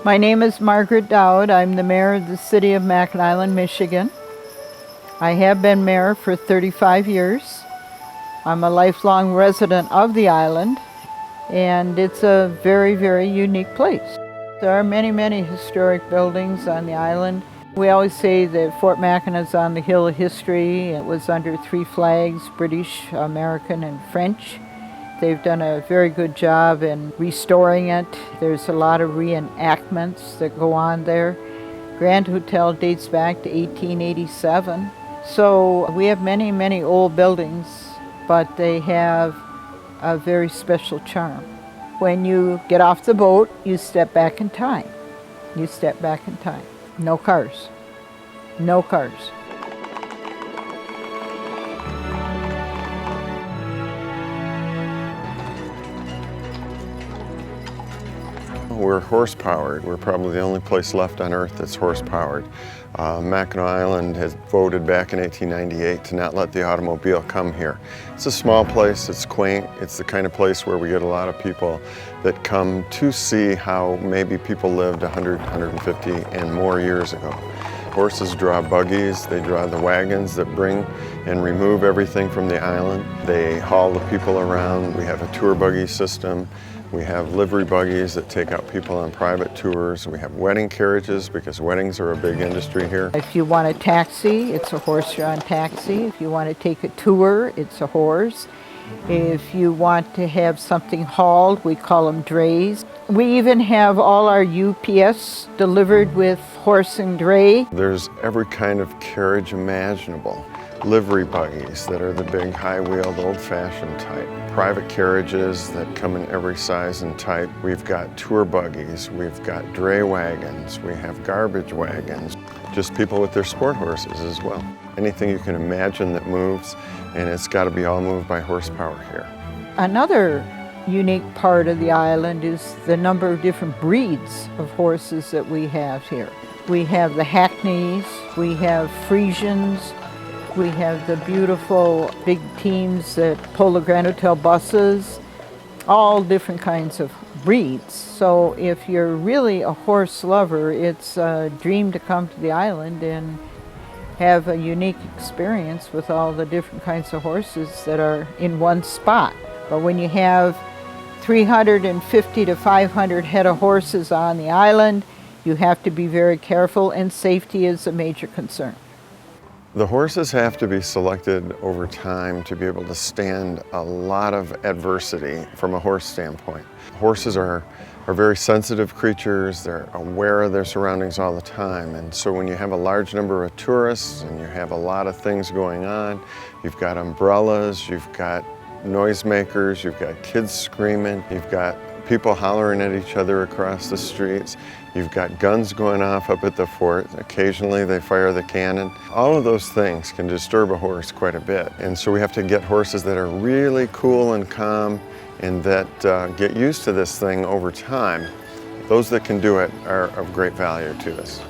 My name is Margaret Dowd. I'm the mayor of the city of Mackinac Island, Michigan. I have been mayor for 35 years. I'm a lifelong resident of the island, and it's a very, very unique place. There are many, many historic buildings on the island. We always say that Fort Mackinac is on the hill of history. It was under 3 flags, British, American, and French. They've done a very good job in restoring it. There's a lot of reenactments that go on there. Grand Hotel dates back to 1887. So we have many, many old buildings, but they have a very special charm. When you get off the boat, you step back in time. You step back in time. No cars. No cars. We're horse-powered. We're probably the only place left on Earth that's horse-powered. Mackinac Island has voted back in 1898 to not let the automobile come here. It's a small place, it's quaint, it's the kind of place where we get a lot of people that come to see how maybe people lived 100, 150 and more years ago. Horses draw buggies, they draw the wagons that bring and remove everything from the island. They haul the people around. We have a tour buggy system. We have livery buggies that take out people on private tours. We have wedding carriages because weddings are a big industry here. If you want a taxi, it's a horse-drawn taxi. If you want to take a tour, it's a horse. If you want to have something hauled, we call them drays. We even have all our UPS delivered with horse and dray. There's every kind of carriage imaginable. Livery buggies that are the big high-wheeled old-fashioned type. Private carriages that come in every size and type. We've got tour buggies, we've got dray wagons, we have garbage wagons. Just people with their sport horses as well. Anything you can imagine that moves, and it's got to be all moved by horsepower here. Another unique part of the island is the number of different breeds of horses that we have here. We have the Hackneys, we have Friesians, we have the beautiful big teams that pull the Grand Hotel buses, all different kinds of breeds. So if you're really a horse lover, it's a dream to come to the island and have a unique experience with all the different kinds of horses that are in one spot. But when you have 350 to 500 head of horses on the island, you have to be very careful, and safety is a major concern. The horses have to be selected over time to be able to stand a lot of adversity from a horse standpoint. Horses are very sensitive creatures. They're aware of their surroundings all the time. And so when you have a large number of tourists and you have a lot of things going on, you've got umbrellas, you've got noisemakers, you've got kids screaming, you've got people hollering at each other across the streets. You've got guns going off up at the fort. Occasionally they fire the cannon. All of those things can disturb a horse quite a bit. And so we have to get horses that are really cool and calm and that get used to this thing over time. Those that can do it are of great value to us.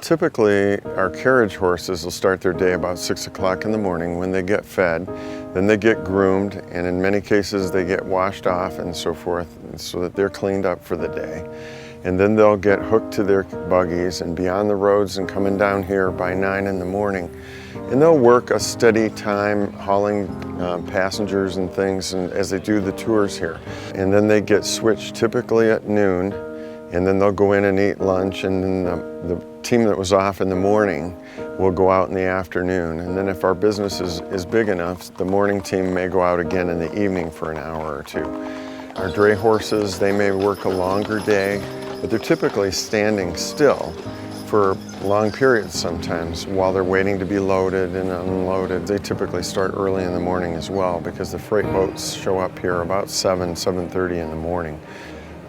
Typically, our carriage horses will start their day about 6 o'clock in the morning when they get fed. Then they get groomed, and in many cases they get washed off and so forth so that they're cleaned up for the day. And then they'll get hooked to their buggies and be on the roads and coming down here by 9 in the morning. And they'll work a steady time hauling passengers and things as they do the tours here. And then they get switched typically at noon, and then they'll go in and eat lunch, and then the team that was off in the morning will go out in the afternoon. And then if our business is big enough, the morning team may go out again in the evening for an hour or two. Our dray horses, they may work a longer day, but they're typically standing still for long periods sometimes while they're waiting to be loaded and unloaded. They typically start early in the morning as well because the freight boats show up here about 7:30 in the morning.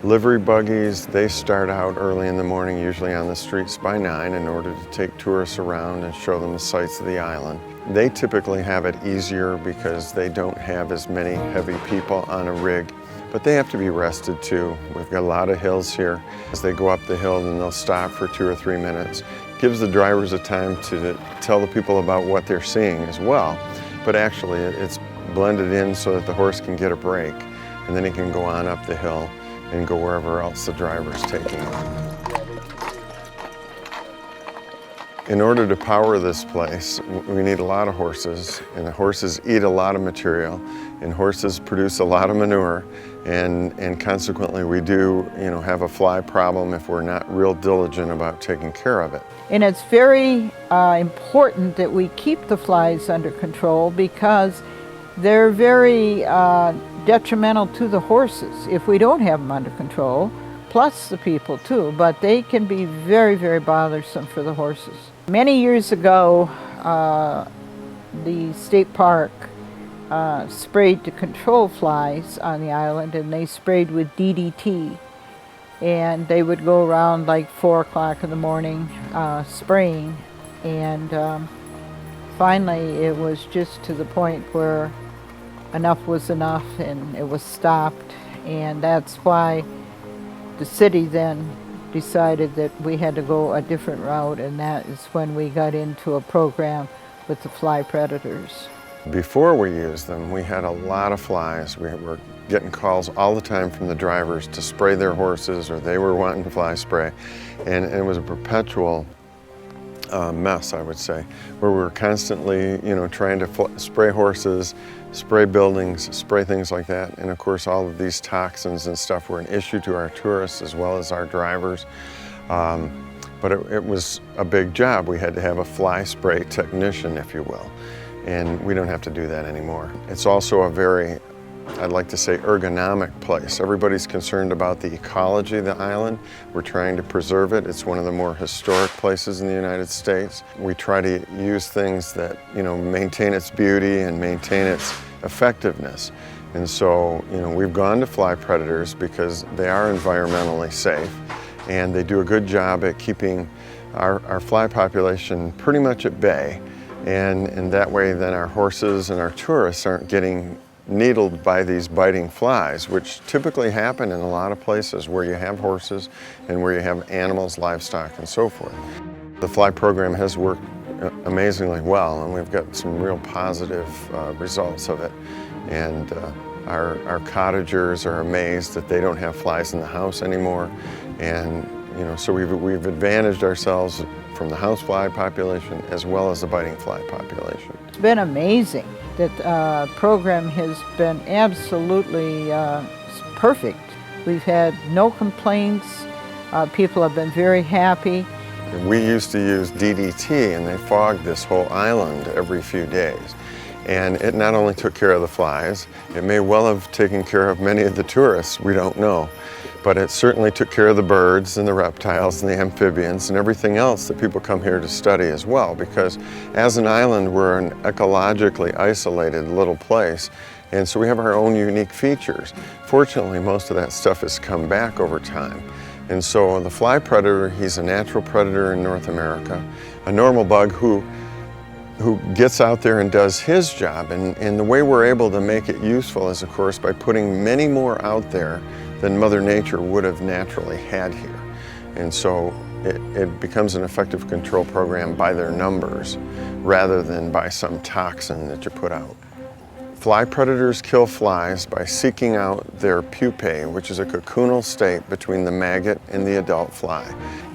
Livery buggies, they start out early in the morning, usually on the streets by 9 in order to take tourists around and show them the sights of the island. They typically have it easier because they don't have as many heavy people on a rig, but they have to be rested too. We've got a lot of hills here. As they go up the hill, then they'll stop for 2 or 3 minutes. Gives the drivers a time to tell the people about what they're seeing as well, but actually it's blended in so that the horse can get a break, and then he can go on up the hill and go wherever else the driver's taking them. In order to power this place, we need a lot of horses, and the horses eat a lot of material, and horses produce a lot of manure, and consequently we do, have a fly problem if we're not real diligent about taking care of it. And it's very important that we keep the flies under control because they're very detrimental to the horses if we don't have them under control, plus the people too, but they can be very, very bothersome for the horses. Many years ago, the state park sprayed to control flies on the island, and they sprayed with DDT. And they would go around like 4 o'clock in the morning spraying, and finally it was just to the point where enough was enough and it was stopped, and that's why the city then decided that we had to go a different route, and that is when we got into a program with the fly predators. Before we used them, we had a lot of flies. We were getting calls all the time from the drivers to spray their horses, or they were wanting fly spray, and it was a perpetual mess, I would say, where we were constantly, trying to spray horses, spray buildings, spray things like that. And of course, all of these toxins and stuff were an issue to our tourists as well as our drivers. But it was a big job. We had to have a fly spray technician, if you will. And we don't have to do that anymore. It's also a very, I'd like to say, ergonomic place. Everybody's concerned about the ecology of the island. We're trying to preserve it. It's one of the more historic places in the United States. We try to use things that, maintain its beauty and maintain its effectiveness. And so, we've gone to fly predators because they are environmentally safe, and they do a good job at keeping our fly population pretty much at bay. And that way then our horses and our tourists aren't getting needled by these biting flies, which typically happen in a lot of places where you have horses and where you have animals, livestock, and so forth. The fly program has worked amazingly well, and we've got some real positive results of it. And our cottagers are amazed that they don't have flies in the house anymore. And so we've advantaged ourselves from the housefly population as well as the biting fly population. It's been amazing. That program has been absolutely perfect. We've had no complaints. People have been very happy. We used to use DDT, and they fogged this whole island every few days. And it not only took care of the flies, it may well have taken care of many of the tourists, we don't know. But it certainly took care of the birds and the reptiles and the amphibians and everything else that people come here to study as well, because as an island, we're an ecologically isolated little place, and so we have our own unique features. Fortunately, most of that stuff has come back over time. And so the fly predator, he's a natural predator in North America, a normal bug who gets out there and does his job. And the way we're able to make it useful is, of course, by putting many more out there than Mother Nature would have naturally had here. And so it becomes an effective control program by their numbers rather than by some toxin that you put out. Fly predators kill flies by seeking out their pupae, which is a cocoonal state between the maggot and the adult fly.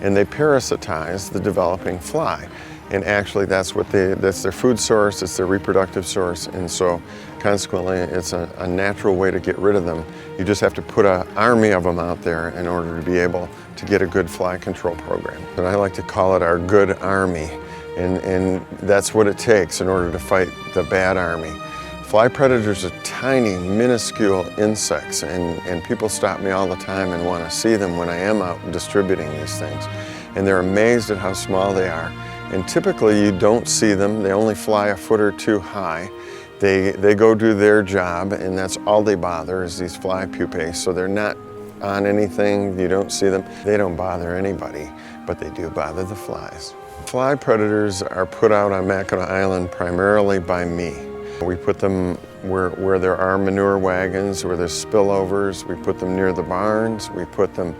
And they parasitize the developing fly. And actually that's their food source, it's their reproductive source, and so consequently it's a natural way to get rid of them. You just have to put an army of them out there in order to be able to get a good fly control program. And I like to call it our good army, and that's what it takes in order to fight the bad army. Fly predators are tiny, minuscule insects, and people stop me all the time and want to see them when I am out distributing these things. And they're amazed at how small they are. And typically you don't see them. They only fly a foot or two high. They go do their job, and that's all they bother is these fly pupae. So they're not on anything, you don't see them. They don't bother anybody, but they do bother the flies. Fly predators are put out on Mackinac Island primarily by me. We put them where there are manure wagons, where there's spillovers. We put them near the barns. We put them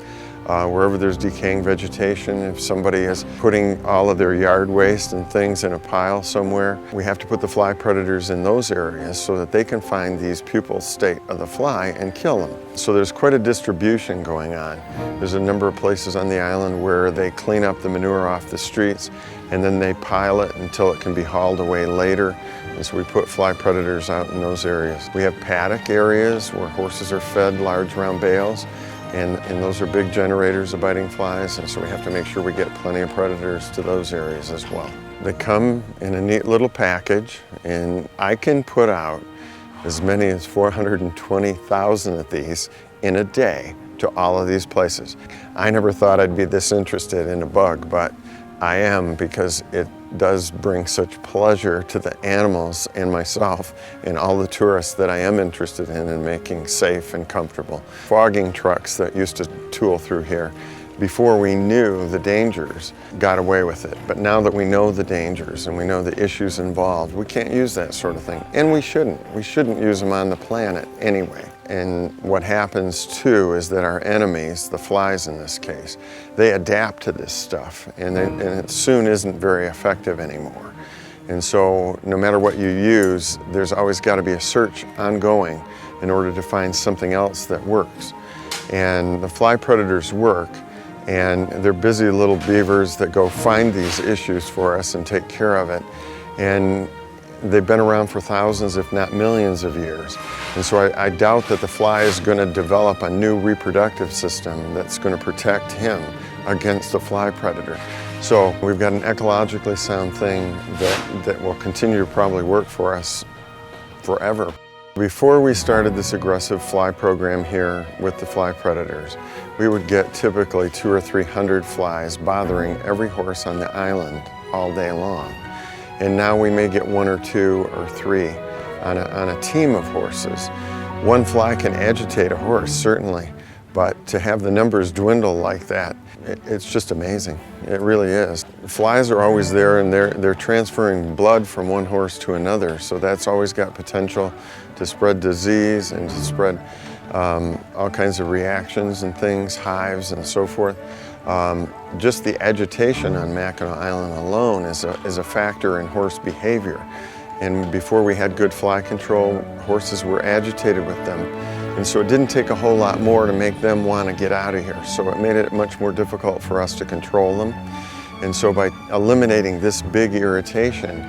wherever there's decaying vegetation. If somebody is putting all of their yard waste and things in a pile somewhere, we have to put the fly predators in those areas so that they can find these pupal state of the fly and kill them. So there's quite a distribution going on. There's a number of places on the island where they clean up the manure off the streets and then they pile it until it can be hauled away later. And so we put fly predators out in those areas. We have paddock areas where horses are fed large round bales, and those are big generators of biting flies, and so we have to make sure we get plenty of predators to those areas as well. They come in a neat little package, and I can put out as many as 420,000 of these in a day to all of these places. I never thought I'd be this interested in a bug, but I am, because it does bring such pleasure to the animals and myself and all the tourists that I am interested in making safe and comfortable. Fogging trucks that used to tool through here, before we knew the dangers, got away with it. But now that we know the dangers and we know the issues involved, we can't use that sort of thing. And we shouldn't. We shouldn't use them on the planet anyway. And what happens too is that our enemies, the flies in this case, they adapt to this stuff, and it soon isn't very effective anymore. And so no matter what you use, there's always got to be a search ongoing in order to find something else that works. And the fly predators work, and they're busy little beavers that go find these issues for us and take care of it. And they've been around for thousands, if not millions of years. And so I doubt that the fly is going to develop a new reproductive system that's going to protect him against the fly predator. So we've got an ecologically sound thing that will continue to probably work for us forever. Before we started this aggressive fly program here with the fly predators, we would get typically 200 or 300 flies bothering every horse on the island all day long. And now we may get 1 or 2 or 3 on a team of horses. One fly can agitate a horse, certainly, but to have the numbers dwindle like that, it's just amazing. It really is. Flies are always there, and they're transferring blood from one horse to another, so that's always got potential to spread disease and to spread all kinds of reactions and things, hives and so forth. Just the agitation on Mackinac Island alone is a factor in horse behavior. And before we had good fly control, horses were agitated with them. And so it didn't take a whole lot more to make them want to get out of here. So it made it much more difficult for us to control them. And so by eliminating this big irritation,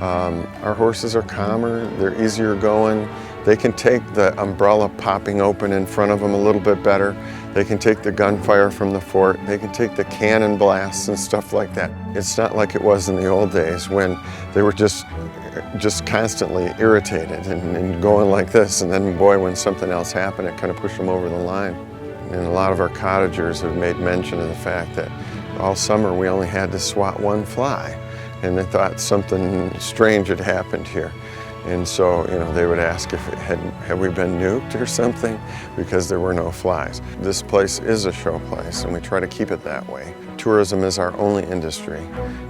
our horses are calmer, they're easier going. They can take the umbrella popping open in front of them a little bit better. They can take the gunfire from the fort. They can take the cannon blasts and stuff like that. It's not like it was in the old days when they were just constantly irritated and going like this. And then, boy, when something else happened, it kind of pushed them over the line. And a lot of our cottagers have made mention of the fact that all summer we only had to swat 1 fly. And they thought something strange had happened here. And so, they would ask if had we been nuked or something, because there were no flies. This place is a show place, and we try to keep it that way. Tourism is our only industry,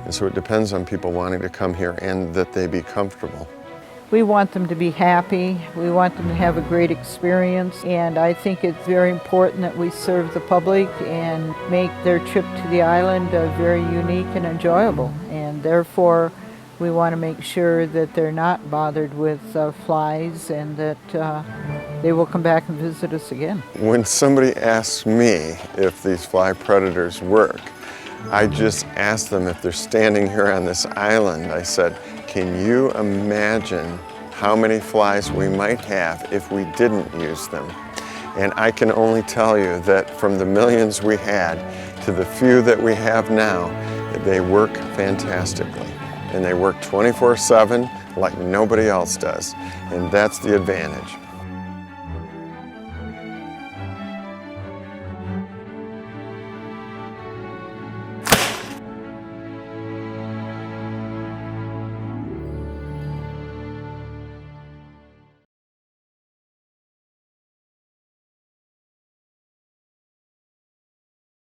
and so it depends on people wanting to come here and that they be comfortable. We want them to be happy. We want them to have a great experience, and I think it's very important that we serve the public and make their trip to the island very unique and enjoyable. And therefore, we want to make sure that they're not bothered with flies and that they will come back and visit us again. When somebody asks me if these fly predators work, I just ask them if they're standing here on this island. I said, can you imagine how many flies we might have if we didn't use them? And I can only tell you that from the millions we had to the few that we have now, they work fantastically. And they work 24/7 like nobody else does. And that's the advantage.